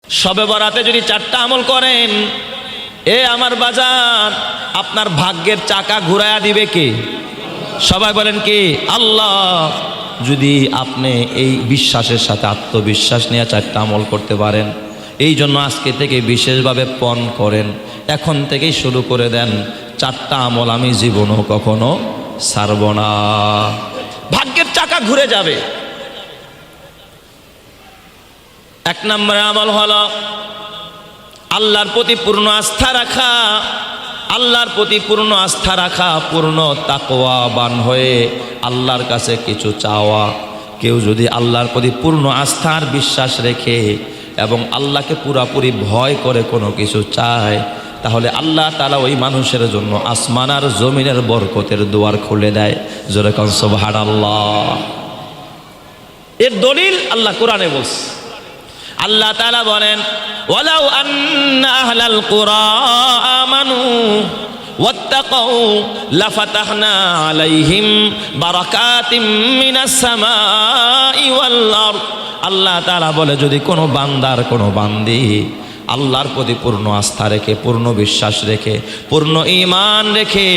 শবে বরাতে যদি 4টা আমল করেন, এ আমার বাজার, আপনার ভাগ্যের চাকা ঘুরায়া দিবে কে? সবাই বলেন কি? আল্লাহ। যদি আপনি এই বিশ্বাসের সাথে আত্মবিশ্বাস নিয়ে 4টা আমল করতে পারেন, এই জন্য আজকে থেকে বিশেষভাবে পণ করেন, এখন থেকেই শুরু করে দেন, 4টা আমল আমি জীবনও কখনো ছাড়ব না। ভাগ্যের চাকা ঘুরে যাবে। 1 নম্বর আমল হলো আল্লাহর প্রতি পূর্ণ আস্থা রাখা। আল্লাহর প্রতি পূর্ণ আস্থা রাখা, পূর্ণ তাকওয়াবান হয়ে আল্লাহর কাছে কিছু চাওয়া। কেউ যদি আল্লাহর প্রতি পূর্ণ আস্থার বিশ্বাস রেখে এবং আল্লাহকে পুরাপুরি ভয় করে কোনো কিছু চায়, তাহলে আল্লাহ তাআলা ওই মানুষের জন্য আসমান আর জমিনের বরকতের দুয়ার খুলে দেয়। জোরে কোন সুবহানাল্লাহ। এর দলিল আল্লাহ কোরআনে বলছে। আল্লাহ তাআলা বলেন, ওয়ালাউ আন্না আহলাল কুরা আমানু ওয়াত্তাকাউ লাফাতাহনা আলাইহিম বারাকাতিম মিনাস সামাই ওয়াল আরদ। আল্লাহ তাআলা বলে, যদি কোনো বান্দার কোনো বান্দি আল্লাহর প্রতি পূর্ণ আস্থা রেখে, পূর্ণ বিশ্বাস রেখে, পূর্ণ ঈমান রেখে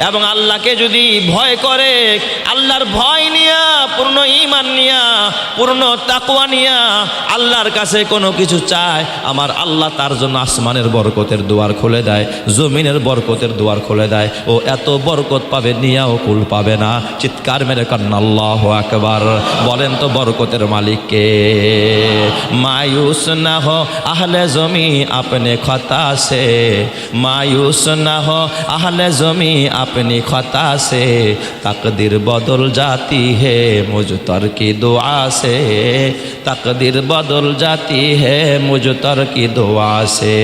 এবং আল্লাহকে যদি ভয় করে, আল্লাহর ভয় নিয়া, পূর্ণ ঈমান নিয়া, পূর্ণ তাকওয়া নিয়া আল্লাহর কাছে কোনো কিছু চায়, আমার আল্লাহ তার জন্য আসমানের বরকতের দুয়ার খুলে দেয়, জমিনের বরকতের দুয়ার খুলে দেয়। ও এত বরকত পাবে, নিয়াও কুল পাবে না। চিৎকার মেরে কান্না আল্লাহু আকবার। বলেন তো বরকতের মালিক কে? মায়ুস না হো আহলে জমি अपने खता से, मायूस ना हो अहले ज़मी अपनी खता से, तकदीर बदल जाती है मुझतर की दुआ से, तकदीर बदल जाती है मुझतर की दुआ से।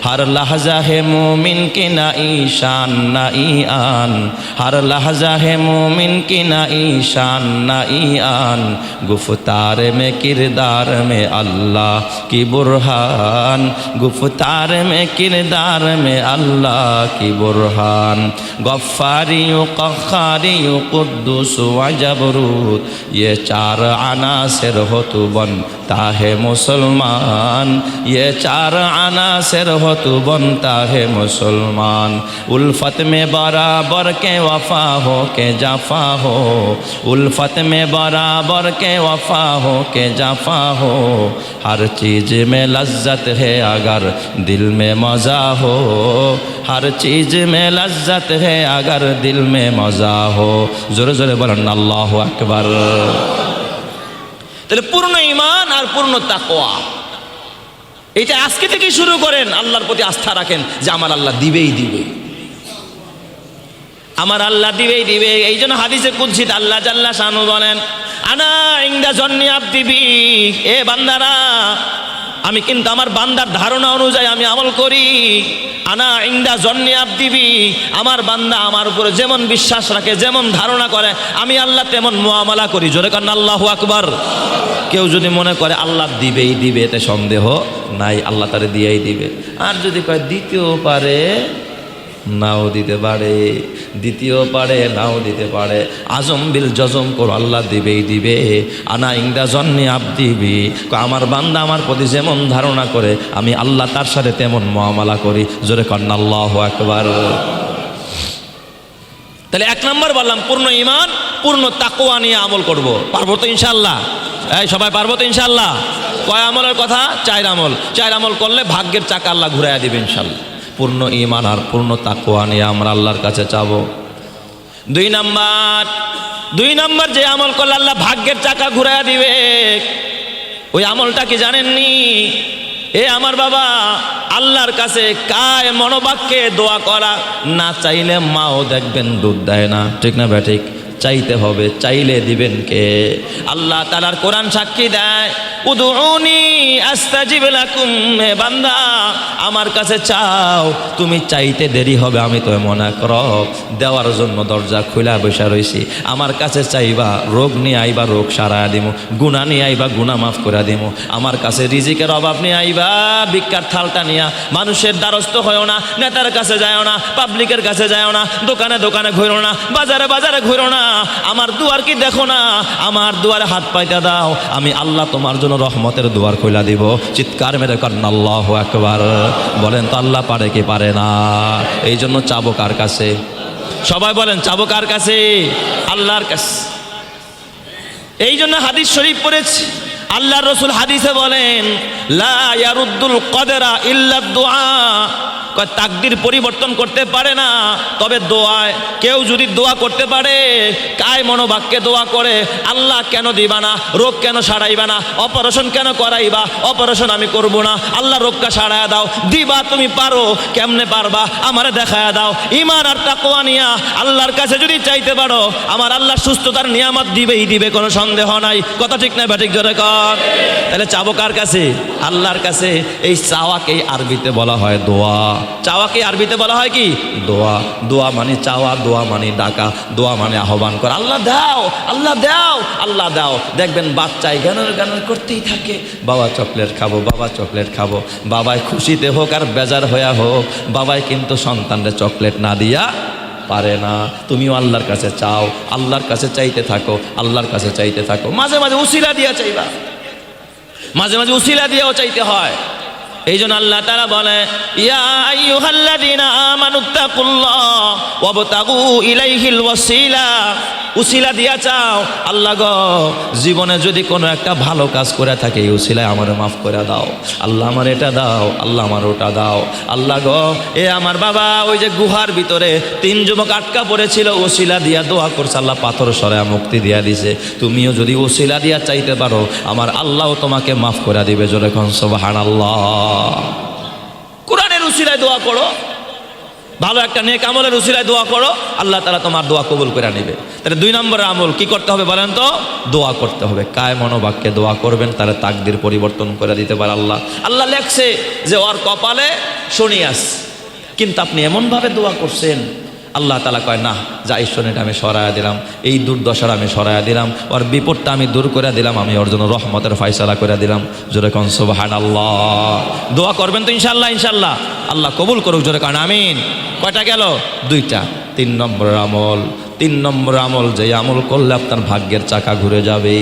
हर लहजा है मोमिन की ना ईशान ना ईआन, हर लहजा है मोमिन की ना ईशान ना ईआन, गुफ्तार में किरदार में अल्लाह की बुरहान, गुफ्तार में किरदार में अल्लाह की बुरहान, गफ्फारी क़ख्हारी कुद्दूस व जबरूत, ये 4 अनासिर हो तू बनता है मुसलमान, ये 4 अनासिर हो तू बनता है मुसलमान। उल्फत में बराबर के वफा हो के जफा हो, उल्फत में बराबर के वफा हो के जफा हो, हर चीज़ में लज्जत है अगर दिल में मज़ा हो, हर चीज़ में लज्जत है अगर दिल में मज़ा हो। जोरे जोरे बोलें अल्लाहु আকবার। তাহলে পূর্ণ ঈমান আর পূর্ণ তাকওয়া, এটা আজকে থেকে শুরু করেন। আল্লাহর প্রতি আস্থা রাখেন যে আমার আল্লাহ দিবেই দিবে, আমার আল্লাহ দিবেই দিবে। এই জন্য হাদিসে কুদসিতে আল্লাহ জাল্লা শানু বলেন, আনা ইনদা জন্নি আবদি বি, এ বান্দারা, আমি কিন্তু আমার বান্দার ধারণা অনুযায়ী আমি আমল করি। আনা ইনদা জন্নি আবদি বি, আমার বান্দা আমার উপরে যেমন বিশ্বাস রাখে, যেমন ধারণা করে, আমি আল্লাহ তেমন মুআমালা করি। জোরে কান আল্লাহু আকবার। কেউ যদি মনে করে আল্লাহ দিবেই দিবে, এতে সন্দেহ নাই, আল্লাহ তারে দিয়েই দিবে। আর যদি কয় দিতেও পারে, নাও দিতে পারে, দ্বিতীয় পারে, নাও দিতে পারে, আজম বিল জজম করো, আল্লাহ দিবেই দিবে। আনা ইনদা জন্নি আবদি বি, আমার বান্দা আমার প্রতি যেমন ধারণা করে, আমি আল্লাহ তার সাথে তেমন মুআমালা করি। জোরে কন্না আল্লাহু আকবার। তাহলে 1 নম্বর বললাম পূর্ণ ঈমান, পূর্ণ তাকওয়া নিয়ে আমল করব। পারবো তো ইনশাআল্লাহ? এই সবাই পারবো তো ইনশাআল্লাহ? কয় আমলের কথা? 4 আমল। 4 আমল করলে ভাগ্যের চাকা আল্লাহ ঘুরাইয়া দিবে ইনশাআল্লাহ। পূর্ণ ঈমান আর পূর্ণ তাকওয়া নিয়ে আমরা আল্লাহর কাছে চাবো। 2 নম্বর যে আমল করলে আল্লাহ ভাগ্যের চাকা ঘুরাইয়া দিবে, ওই আমলটা কি জানেননি? এ আমার বাবা, আল্লাহর কাছে কায় মনোবাক্যে দোয়া করা। না চাইলে মাও দেখবেন দুধ দেয় না, ঠিক না ভাই? ঠিক। চাইতে হবে, চাইলে দিবেন কে? আল্লাহ তাআলার কোরআন সাক্ষী দেয়, উদউনি আস্তাজিব লাকুম, হে বান্দা আমার কাছে চাও, তুমি চাইতে দেরি হবে, আমি তো এমন এক রব দেওয়ার জন্য দরজা খোলা বসে রইছি। আমার কাছে চাইবা, রোগ নিয়ে আইবা, রোগ সারায়া দিমু, গুনাহ নিয়ে আইবা, গুনাহ মাফ করে দিমু। আমার কাছে রিজিকের অভাব নিয়ে আইবা, ভিক্ষার থালটা নিয়া। মানুষের দ্বারস্থ হইও না, নেতার কাছে যাও না, পাবলিকের কাছে যাও না, দোকানে দোকানে ঘুরো না, বাজারে বাজারে ঘুরো না, আমার দুয়ার কি দেখো না, আমার দুয়ারে হাত পাইতে দাও, আমি আল্লাহ তোমার জন্য রহমতের দুয়ার খুলে দিব। চিৎকার মেরে করেন আল্লাহু আকবার। বলেন তো আল্লাহ পারে কি পারে না? এই জন্য চাবো কার কাছে? সবাই বলেন চাবো কার কাছে? আল্লাহর কাছে। এই জন্য হাদিস শরীফ পড়েছি, আল্লাহর রাসূল হাদিসে বলেন লা ইয়ারুদ্দুল কদরা ইল্লা দুআ। তাকদির পরিবর্তন করতে পারে না, তবে দোয়ায় কেউ যদি দোয়া করতে পারে, কায় মনোবাক্যে দোয়া করে, আল্লাহ কেন দিবা না, রোগ কেন সারাইবা না, অপারেশন কেন করাইবা, অপারেশন আমি করব না, আল্লাহ রোগটা সারায়া দাও, দিবা তুমি পারো, কেমনে পারবা আমারে দেখায়া দাও। ঈমান আর তাকওয়া নিয়া আল্লাহর কাছে যদি চাইতে পারো, আমার আল্লাহ সুস্থতার নিয়ামত দিবেই দিবে, কোনো সন্দেহ নাই। কথা ঠিক না ব্যাঠিক জোরে কর। তাহলে চাবো কার কাছে? আল্লাহর কাছে। এই চাওয়াকেই আরবিতে বলা হয় দোয়া। চাওয়াকে আরবিতে বলা হয় কি? দোয়া। দোয়া মানে চাওয়া, দোয়া মানে ডাকা, দোয়া মানে আহ্বান করা। আল্লাহ দাও, আল্লাহ দাও, আল্লাহ দাও। দেখবেন বাচ্চায় গানের গানের করতেই থাকে, বাবা চকলেট খাবো, বাবা চকলেট খাবো। বাবাই খুশিতে হোক আর বেজার হইয়া হোক, বাবাই কিন্তু সন্তানরে চকলেট না দিয়া পারে না। তুমিও আল্লাহর কাছে চাও, আল্লাহর কাছে চাইতে থাকো, আল্লাহর কাছে চাইতে থাকো। মাঝে মাঝে উসিলা দিয়া চাইবা, মাঝে মাঝে উসিলা দিয়েও চাইতে হয়। এই জন্য আল্লাহ তাআলা বলে ইয়া আইয়ুহাল্লাযীনা আমানুত্তাকুল্লাহ ওয়াবতাগু ইলাইহিল ওয়াসিলা। উসিলা দিয়া চাও, আল্লাহ গো জীবনে যদি কোনো একটা ভালো কাজ করে থাকে, এই উসিলায় আমারে মাফ করে দাও, আল্লাহ আমার এটা দাও, আল্লাহ আমার ওটা দাও। আল্লাহ গো এ আমার বাবা ওই যে গুহার ভিতরে 3 যুবক আটকা পড়েছিল, উসিলা দিয়া দোয়া করছে, আল্লাহ পাথর সরায়া মুক্তি দিয়া দিছে। তুমিও যদি উসিলা দিয়া চাইতে পারো, আমার আল্লাহ তোমাকে মাফ করে দিবে। জোরে কোন সুবহানাল্লাহ। কোরআনের উসিলায় দোয়া করো, ভালো একটা নেক আমলের উসিলায় দোয়া করো, আল্লাহ তাআলা তোমার দোয়া কবুল করে নেবে। তাহলে 2 নম্বর আমল কি করতে হবে বলেন তো? দোয়া করতে হবে। কায় মনোবাক্যে দোয়া করবেন, তাহলে তাকদির পরিবর্তন করে দিতে পারে আল্লাহ। আল্লাহ লেখছে যে ওর কপালে শনি আছে, কিন্তু আপনি এমনভাবে দোয়া করছেন, আল্লাহ তাআলা কয় না, যা এই শনিটা আমি সরায়া দিলাম, এই দুর্দশার আমি সরায়া দিলাম, ওর বিপদটা আমি দূর করে দিলাম, আমি ওর জন্য রহমতের ফয়সালা করে দিলাম। জোরে কোন সুবহানাল্লাহ। দোয়া করবেন তো ইনশাআল্লাহ, ইনশাআল্লাহ আল্লাহ কবুল করুক। জোরে কোন আমিন। কয়টা গেল? 2টা। 3 নম্বর আমল, 3 নম্বর আমল যে আমল করলে আপনার ভাগ্যের চাকা ঘুরে যাবে,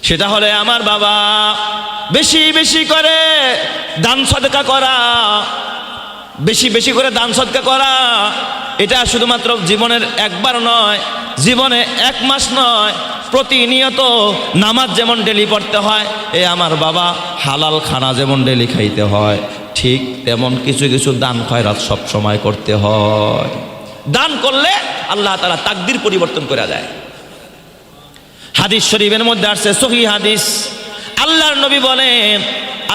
সেটা হলে আমার বাবা বেশি বেশি করে দান সদকা করা। বেশি বেশি করে দান সদকা করা, এটা শুধুমাত্র জীবনের একবার নয়, জীবনে 1 মাস নয়, প্রতিনিয়ত নামাজ যেমন ডেলি পড়তে হয়, এ আমার বাবা হালাল খানা যেমন ডেলি খাইতে হয়, ঠিক তেমন কিছু কিছু দান খয়রাত সব সময় করতে হয়। দান করলে আল্লাহ তাআলা তাকদির পরিবর্তন করে দেয়। হাদিস শরীফের মধ্যে আসছে, সহিহ হাদিস, আল্লাহর নবী বলেন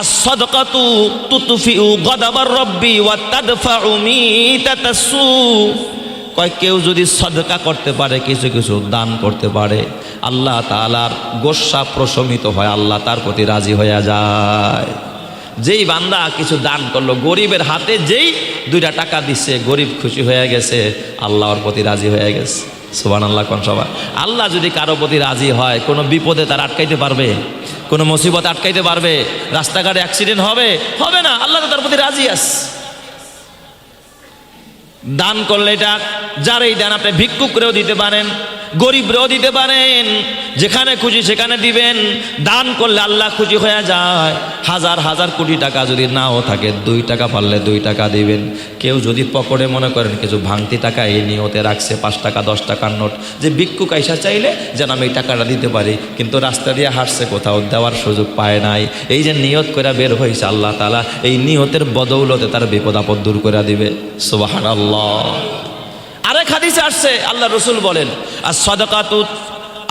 as-sadaqatu tutfi'u ghadabar rabbi wa tadfa'u mitatassu। কয় কেউ যদি সদকা করতে পারে, কিছু কিছু দান করতে পারে, আল্লাহ তাআলার গোসা প্রশমিত হয়, আল্লাহ তার প্রতি রাজি হয়ে যায়। যেই বান্দা কিছু দান করলো, গরিবের হাতে যেই 2টা টাকা দিচ্ছে, গরিব খুশি হয়ে গেছে, আল্লাহর প্রতি রাজি হয়ে গেছে। সুবহানাল্লাহ কোন সবাই। আল্লাহ যদি কারো প্রতি রাজি হয়, কোনো বিপদে তার আটকাইতে পারবে? কোনো মুসিবত আটকাইতে পারবে? রাস্তাঘাটে অ্যাক্সিডেন্ট হবে? হবে না। আল্লাহ তো তার প্রতি রাজি আছে। দান করলে এটা যারাই দেন, আপনি ভিক্ষুক করেও দিতে পারেন, গরিবরেও দিতে পারেন, যেখানে খুশি সেখানে দিবেন। দান করলে আল্লাহ খুশি হয়ে যায়। হাজার হাজার কোটি টাকা যদি নাও থাকে, 2 টাকা পারলে 2 টাকা দিবেন। কেউ যদি পকেটে মনে করেন কিছু ভাঙতি টাকা এই নিয়তে রাখছে, 5 টাকা 10 টাকার নোট, যে ভিক্ষুক আইসা চাইলে যেন আমি এই টাকাটা দিতে পারি, কিন্তু রাস্তা দিয়ে হাঁটছে, কোথাও দেওয়ার সুযোগ পায় নাই, এই যে নিয়ত করে বের হয়েছে, আল্লাহ তাআলা এই নিয়তের বদৌলতে তার বিপদ আপদ দূর করে দিবে। সুবহানাল্লাহ। আরেক হাদিসে আসছে, আল্লাহ রাসূল বলেন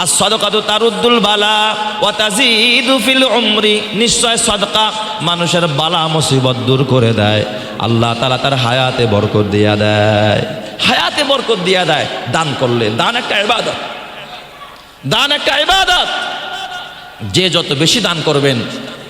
as-sadaqatu তারুদ্দুল বালা ওয়া তাজিদু ফিল উমরি। নিশ্চয় সদকা মানুষের বালা মুসিবত দূর করে দেয়, আল্লাহ তাআলা তার হায়াতে বরকত দিয়া দেয়, হায়াতে বরকত দিয়া দেয়। দান করলে, দান একটা ইবাদত, দান একটা ইবাদত। যে যত বেশি দান করবেন,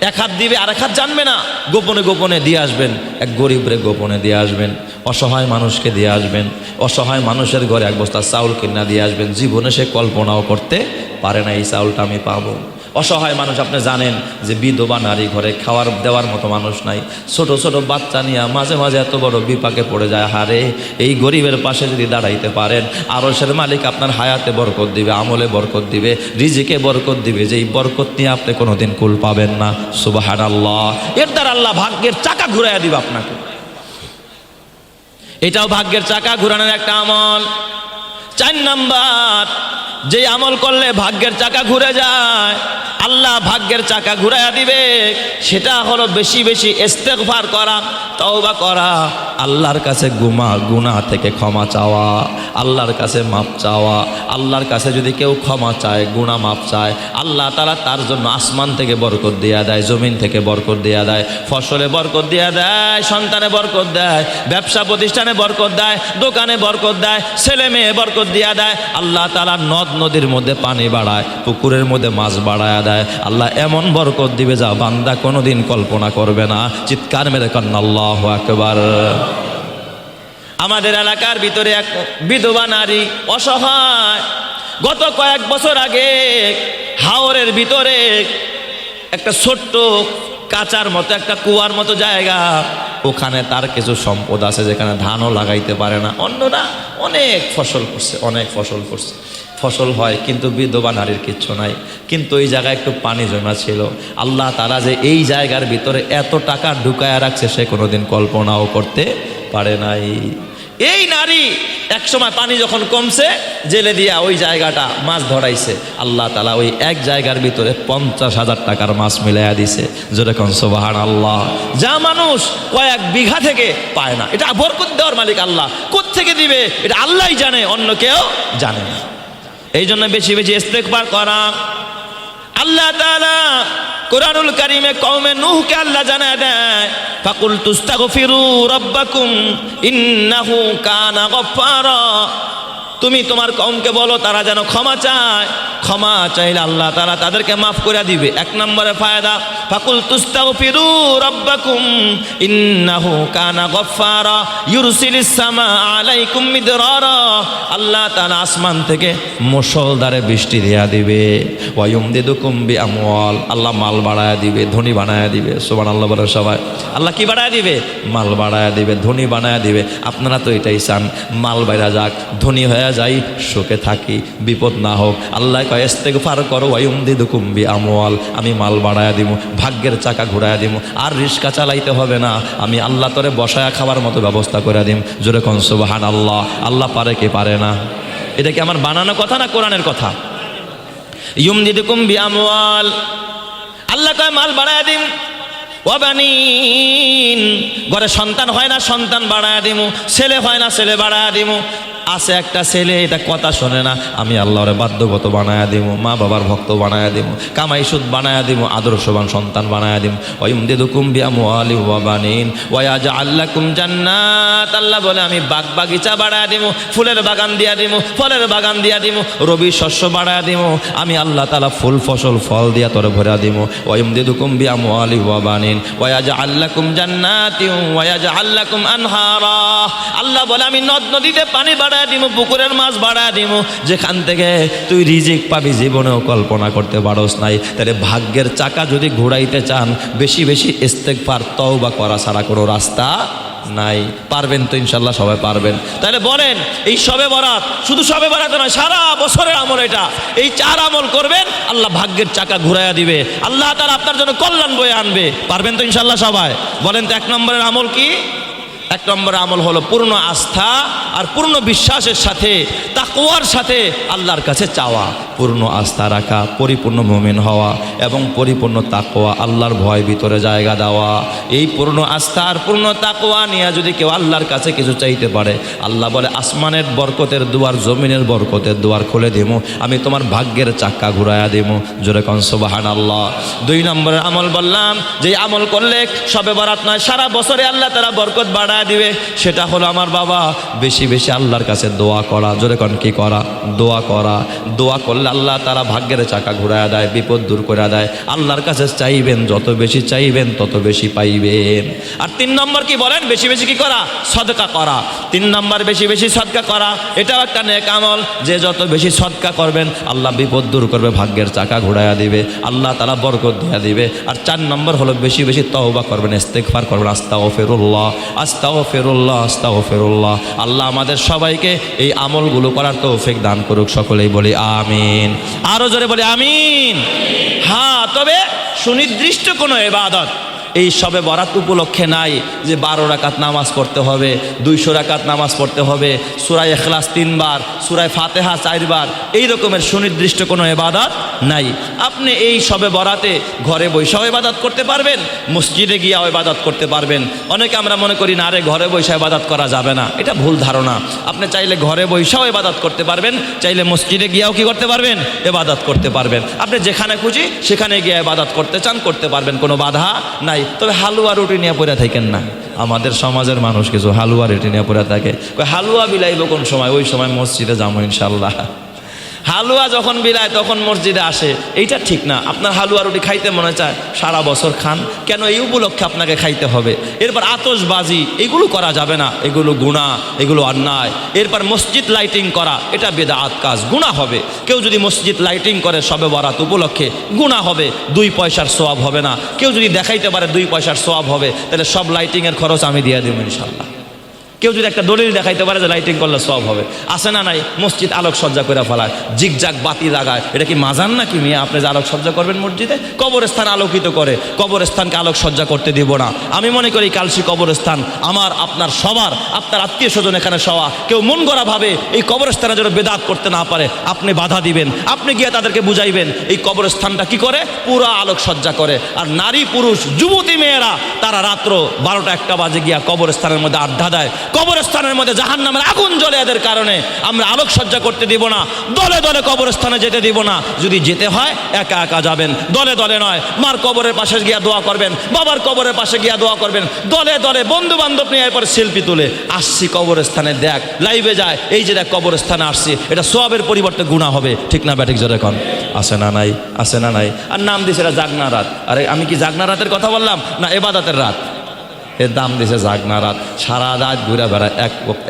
1 হাত দিবে আর 1 হাত জানবে না, গোপনে গোপনে দিয়ে আসবেন। এক গরিবরে গোপনে দিয়ে আসবেন, অসহায় মানুষকে দিয়ে আসবেন, অসহায় মানুষের ঘরে 1 বস্তা চাউল কিনা দিয়ে আসবেন। জীবনে সে কল্পনাও করতে পারে না এই চাউলটা আমি পাবো। অসহায় মানুষ, আপনি জানেন যে বিধবা নারী, ঘরে খাওয়ার দেওয়ার মতো মানুষ নাই, ছোট ছোট বাচ্চা নিয়ে মাঝে মাঝে এত বড় বিপাকে পড়ে যায়। হারে, এই গরিবের পাশে যদি দাঁড়াইতে পারেন, আরশের মালিক আপনার হায়াতে বরকত দিবে, আমলে বরকত দিবে, রিজিকে বরকত দিবে, যে এই বরকত নিয়ে আপনি কোনোদিন কুল পাবেন না। সুবহানাল্লাহ। এর দ্বারা আল্লাহ ভাগ্যের চাকা ঘুরাইয়া দিবে আপনাকে। এটাও ভাগ্যের চাকা ঘুরানোর একটা আমল। 4 নাম্বার, যে আমল করলে ভাগ্যের চাকা ঘুরে যায়, আল্লাহ ভাগ্যের চাকা ঘুরাইয়া দিবে, সেটা হলো বেশি বেশি ইস্তেগফার করা, তওবা করা, আল্লাহর কাছে গুনাহ থেকে ক্ষমা চাওয়া, আল্লাহর কাছে মাপ চাওয়া। আল্লাহর কাছে যদি কেউ ক্ষমা চায়, গুনাহ মাপ চায়, আল্লাহ তাআলা তার জন্য আসমান থেকে বরকত দিয়া দেয়, জমিন থেকে বরকত দিয়া দেয়, ফসলে বরকত দিয়া দেয়, সন্তানে বরকত দেয়, ব্যবসা প্রতিষ্ঠানে বরকত দেয়, দোকানে বরকত দেয়, ছেলে মেয়ে বরকত দিয়া দেয়। আল্লাহ তাআলা নদ নদীর মধ্যে পানি বাড়ায়, পুকুরের মধ্যে মাছ বাড়ায়া দেয়। আল্লাহ এমন বরকত দিবে যা বান্দা কোনোদিন কল্পনা করবে না। চিৎকার মেরে কন্না আল্লাহু আকবার। আমাদের এলাকার ভিতরে এক বিধবা নারী, অসহায়, গত কয়েক বছর আগে হাওরের ভিতরে একটা ছোট্ট কাঁচার মতো একটা কুয়ার মতো জায়গা, ওখানে তার কিছু সম্পদ আছে, যেখানে ধানও লাগাইতে পারে না। অন্যরা অনেক ফসল করছে, অনেক ফসল করছে, ফসল হয়, কিন্তু বিধবা নারীর কিচ্ছু নাই। কিন্তু এই জায়গায় একটু পানি জমা ছিল। আল্লাহ তাআলা যে এই জায়গার ভিতরে এত টাকা ঢুকায়া রাখছে, সে কোনোদিন কল্পনাও করতে পারে নাই। এই নারী একসময় পানি যখন কমছে, জেলে দিয়া ওই জায়গাটা মাছ ধরাইছে। আল্লাহ তাআলা ওই এক জায়গার ভিতরে 50,000 টাকার মাছ মিলাইয়া দিছে। যেরকম সুবহানাল্লাহ। যা মানুষ কয়েক বিঘা থেকে পায় না। এটা বরকত দেওয়ার মালিক আল্লাহ। কোত্থেকে দিবে এটা আল্লাহই জানে, অন্য কেউ জানে না। এই জন্য বেশি বেশি ইস্তেগফার করা। আল্লাহ তাআলা কুরআনুল কারীমে কওমে নূহকে আল্লাহ জানায় দেয়, ফাকুল তুস্তাগফিরু রাব্বাকুম ইন্নাহু কানা গফফারা। তুমি তোমার কওমকে বলো তারা যেন ক্ষমা চায়, ক্ষমা চাইলে আল্লাহ তাআলা তাদেরকে মাফ করে দিবে। 1 নম্বরে ফায়দা, ফাকুল তুস্তাগফিরু রাব্বাকুম ইন্নাহু কানা গফফারা ইউরসিলিস সামা আলাইকুম মিদরারা। আল্লাহ তাআলা আসমান থেকে মুষলধারে বৃষ্টি দেয়া দিবে। ওয়া ইউমদিদুকুম বিআমওয়াল, আল্লাহ মাল বাড়ায়া দিবে, ধনী বানায়া দিবে। সুবহানাল্লাহ বলে সবাই। আল্লাহ কি বাড়ায়া দিবে? মাল বাড়ায়া দিবে, ধনী বানায়া দিবে। আপনারা তো এটাই চান, মাল বাইরা যাক, ধনী হয়ে যাই, সুখে থাকি, বিপদ না হোক। আল্লাহ কয় ইস্তেগফার করো, ওয়া ইউমদিদুকুম বিআমওয়াল, আমি মাল বাড়ায়া দিব, ভাগ্যের চাকা ঘুরায়া দিব, আর রিস্কা চালাইতে হবে না, আমি আল্লাহ তোরে বসায়া খাবার মতো ব্যবস্থা করে দিম। জোরে কোন সুবহানাল্লাহ। আল্লাহ পারে কি পারে না? এটা কি আমার বানানো কথা না কোরআনের কথা? ইউমদিদুকুম বিআমওয়াল, আল্লাহ কয় মাল বাড়ায়া দিম। ওয়া বানিন, ঘরে সন্তান হয় না, সন্তান বাড়ায়া দিমু। ছেলে হয় না, ছেলে বাড়ায়া দিমু। আছে একটা ছেলে, এটা কথা শোনে না, আমি আল্লাহরে বাধ্যগত বানায়া দিব, মা বাবার ভক্ত বানায়া দিব, কামাই সুদ বানায়া দিব, আদর্শবান সন্তান বানায়া দিব। ওয়াইমদিদুকুম বিআমওয়ালি ওয়া বানিন ওয়া ইয়াজআল লাকুম জান্নাত। আল্লাহ বলে আমি বাগ বাগিচা বাড়ায়া দিব, ফুলের বাগান দিয়া দিব, ফলের বাগান দিয়া দিব, রবি শস্য বাড়ায়া দিব। আমি আল্লাহ তাআলা ফুল ফসল ফল দিয়া তোরে ভরা দিব। ওয়াইমদিদুকুম বিআমওয়ালি ওয়া বানিন ওয়া ইয়াজআল লাকুম জান্নাতিন ওয়া ইয়াজআল লাকুম আনহারা। আল্লাহ বলে আমি নদ নদীতে পানি বাড়ায়া দিব, পুকুরের মাছ বাড়ায়া দিব, যেখান থেকে তুই রিজিক পাবি জীবনেও কল্পনা করতে পারোস নাই। তাহলে ভাগ্যের চাকা যদি ঘুরাইতে চান, বেশি বেশি ইস্তেগফার তওবা করা ছাড়া কোনো রাস্তা নাই। পারবেন তো ইনশাল্লাহ? সবাই পারবেন। তাহলে বলেন, এই শবে বরাত, শুধু শবে বরাত নয়, সারা বছরের আমল এটা। এই 4 আমল করবেন, আল্লাহ ভাগ্যের চাকা ঘুরাইয়া দিবে, আল্লাহ তাআলা আপনার জন্য কল্যাণ বয়ে আনবে। পারবেন তো ইনশাল্লাহ সবাই? বলেন তো 1 নম্বরের আমল কি? 1 নম্বর আমল হলো পূর্ণ আস্থা আর পূর্ণ বিশ্বাসের সাথে, তাকওয়ার সাথে আল্লাহর কাছে চাওয়া। পূর্ণ আস্থা রাখা, পরিপূর্ণ মুমিন হওয়া এবং পরিপূর্ণ তাকওয়া, আল্লাহর ভয় ভিতরে জায়গা দেওয়া। এই পূর্ণ আস্থা আর পূর্ণ তাকওয়া নিয়ে যদি কেউ আল্লাহর কাছে কিছু চাইতে পারে, আল্লাহ বলে আসমানের বরকতের দুয়ার, জমিনের বরকতের দুয়ার খুলে দেব, আমি তোমার ভাগ্যের চাক্কা ঘুরাইয়া দেব। জোরে কোন সুবহানাল্লাহ। 2 নম্বরের আমল বললাম, যে আমল করলে শবে বরাত নয়, সারা বছরে আল্লাহ তাআলা বরকত বাড়ায় দিবে। সেটা হলো আমার বাবা বেশি বেশি আল্লাহর কাছে দোয়া করা। জোরে কোন কি করা? দোয়া করা। দোয়া করলে আল্লাহ তারা ভাগ্যের চাকা ঘুরায় দেয়, বিপদ দূর করে দেয়। আল্লাহর কাছে চাইবেন, যত বেশি চাইবেন তত বেশি পাইবেন। আর 3 নম্বর কি বলেন? বেশি বেশি কি করা? সদকা করা। 3 নম্বর বেশি বেশি সদকা করা। এটাও একটা নেক আমল, যে যত বেশি সদকা করবেন আল্লাহ বিপদ দূর করবে, ভাগ্যের চাকা ঘুরাইয়া দিবে, আল্লাহ তাআলা বরকত দিয়া দিবে। আর 4 নম্বর হলো বেশি বেশি তওবা করবেন, ইস্তেগফার করবেন, আস্তাগফিরুল্লাহ আস্তাগফিরুল্লাহ আস্তাগফিরুল্লাহ। আল্লাহ আমাদের সবাইকে এই আমলগুলো করার তৌফিক দান করুক। সকলেই বলি আমিন। আরো জোরে বলি আমিন। হ্যাঁ, তবে সুনির্দিষ্ট কোনো ইবাদত এই শবে বরাত উপলক্ষে নাই যে 12 রাকাত নামাজ পড়তে হবে, 200 রাকাত নামাজ পড়তে হবে, সূরা ইখলাস 3 বার, সূরা ফাতিহা 4 বার, এই রকমের সুনির্দিষ্ট কোনো ইবাদত নাই। আপনি এই শবে বরাতে ঘরে বসেও ইবাদত করতে পারবেন, মসজিদে গিয়েও ইবাদত করতে পারবেন। অনেকে আমরা মনে করি না রে ঘরে বসে ইবাদত করা যাবে না, এটা ভুল ধারণা। আপনি চাইলে ঘরে বসেও ইবাদত করতে পারবেন, চাইলে মসজিদে গিয়েও কি করতে পারবেন? ইবাদত করতে পারবেন। আপনি যেখানে খুশি সেখানে গিয়ে ইবাদত করতে চান করতে পারবেন, কোনো বাধা নাই। তবে হালুয়া রুটি নিয়ে পড়ে থাকেন না। আমাদের সমাজের মানুষ কিছু হালুয়া রুটি নিয়ে পড়ে থাকে, হালুয়া বিলাইব কোন সময়? ওই সময় মসজিদে যাবো ইনশাল্লাহ। হালুয়া যখন বিলায় তখন মসজিদে আসে, এইটা ঠিক না। আপনার হালুয়া রুটি খাইতে মনে চায়, সারা বছর খান, কেন এই উপলক্ষে আপনাকে খাইতে হবে? এরপর আতশবাজি এগুলো করা যাবে না, এগুলো গুনাহ, এগুলো অন্যায়। এরপর মসজিদ লাইটিং করা, এটা বেদাত কাজ, গুনাহ হবে। কেউ যদি মসজিদ লাইটিং করে শবে বরাত উপলক্ষে, গুনাহ হবে, 2 পয়সার সওয়াব হবে না। কেউ যদি দেখাইতে পারে 2 পয়সার সওয়াব হবে, তাহলে সব লাইটিংয়ের খরচ আমি দিয়ে দেবো ইনশাল্লাহ। কেউ যদি একটা দলিল দেখাইতে পারে যে লাইটিং করলে সব হবে, আসে না নাই? মসজিদ আলোকসজ্জা করে ফেলায়, জিগজাগ বাতি লাগায়, এটা কি মাজান নাকি মিয়া? আপনি যে আলোকসজ্জা করবেন মসজিদে? কবরস্থান আলোকিত করে, কবরস্থানকে আলোকসজ্জা করতে দিব না। আমি মনে করি কালসি কবরস্থান আমার আপনার সবার, আপনার আত্মীয় স্বজন এখানে সওয়া, কেউ মন গড়া ভাবে এই কবরস্থানে যেন বেদাত করতে না পারে, আপনি বাধা দিবেন, আপনি গিয়ে তাদেরকে বুঝাইবেন এই কবরস্থানটা কি করে, পুরা আলোকসজ্জা করে। আর নারী পুরুষ যুবতী মেয়েরা তারা রাত্র 12টা-1টা বাজে গিয়া কবরস্থানের মধ্যে আড্ডা দেয়, কবরস্থানের মধ্যে জাহান্নামের আগুন জ্বলে। এদের কারণে আমরা আলোকসজ্জা করতে দিব না, দলে দলে কবরস্থানে যেতে দিব না। যদি যেতে হয় একা একা যাবেন, দলে দলে নয়। মার কবরের পাশে গিয়া দোয়া করবেন, বাবার কবরের পাশে গিয়া দোয়া করবেন, দলে দলে বন্ধু বান্ধব নিয়ে এরপর সেলফি তুলে আসছি কবরস্থানে, দেখ লাইভে যায়, এই যে দেখ কবরস্থানে আসছি, এটা সওয়াবের পরিবর্তে গুনাহ হবে। ঠিক না ব্যাটিক জোরে এখন? আসে না নাই? আসে না নাই? আর নাম দিছে এটা জাগনা রাত। আরে আমি কি জাগনা রাতের কথা বললাম না ইবাদতের রাত? এর দাম দিছে জাগনা রাত। সারা রাত ঘুরে বেড়ায়,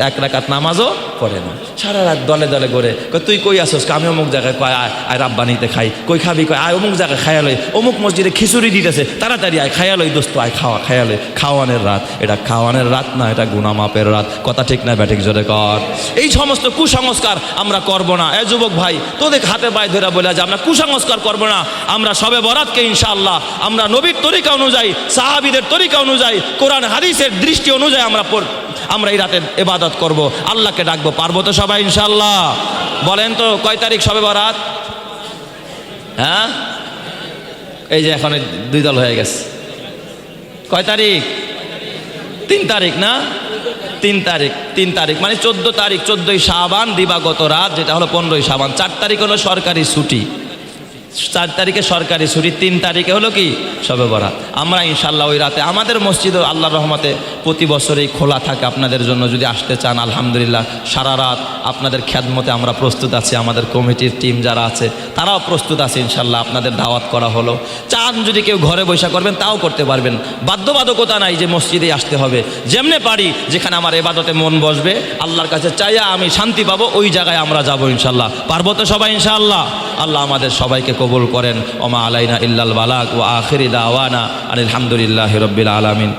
এক রাকাত নামাজও পড়ে না, সারা রাত দলে দলে ঘুরে। তুই কই আসোস? আমি অমুক জায়গায়। কয় আয় আয় রাব্বানিতে খাই। কই খাবি? কয় আয় অমুক জায়গায় খায়ালই, অমুক মসজিদে খিচুড়ি দিতেছে, তাড়াতাড়ি আয় খায়ালই দোস্ত, আয় খাওয়া খায়ালই। খাওয়ানের রাত, এটা খাওয়ানের রাত না, এটা গুনাহ মাপের রাত। কথা ঠিক না ব্যাটিক জোরে কর? এই সমস্ত কুসংস্কার আমরা করব না। এ যুবক ভাই, তোদের হাতে পায়ে ধরে বলে যে আমরা কুসংস্কার করব না। আমরা শবে বরাতকে ইনশাআল্লাহ আমরা নবীর তরিকা অনুযায়ী, সাহাবীদের তরিকা অনুযায়ী, কোরআন হাদিসের দৃষ্টি অনুযায়ী আমরা এই রাতে ইবাদত করব, আল্লাহকে ডাকবো। পারবো তো সবাই ইনশাআল্লাহ? বলেন তো কয় তারিখ শবে বরাত? হ্যাঁ, এই যে এখন 2 দল হয়ে গেছে। কয় তারিখ? 3 তারিখ না? 3 তারিখ মানে 14 তারিখ, 14ই শাবান দিবাগত রাত, যেটা হলো 15ই শাবান। 4 তারিখ হলো সরকারি ছুটি, 4 তারিখে সরকারি ছুটি, 3 তারিখে হলো কি শবে বরাত। আমরা ইনশাল্লাহ ওই রাতে আমাদের মসজিদ আল্লাহর রহমতে প্রতি বছরেই খোলা থাকে আপনাদের জন্য, যদি আসতে চান আলহামদুলিল্লাহ। সারা রাত আপনাদের খেদমতে আমরা প্রস্তুত আছি, আমাদের কমিটির টিম যারা আছে তারাও প্রস্তুত আছে ইনশাল্লাহ। আপনাদের দাওয়াত করা হলো। চান যদি কেউ ঘরে বসে করবেন তাও করতে পারবেন, বাধ্যবাধকতা নাই যে মসজিদে আসতে হবে। যেমনে পারি, যেখানে আমার ইবাদতে মন বসবে, আল্লাহর কাছে চাইয়া আমি শান্তি পাবো, ওই জায়গায় আমরা যাবো ইনশাল্লাহ। পারবো তো সবাই ইনশাআল্লাহ? আল্লাহ আমাদের সবাইকে কবুল করেন। ওমা আলাইনা ইল্লাল বালাগ ওয়া আখিরি দাওয়ানা আনিল হামদুলিল্লাহি রাব্বিল আলামিন।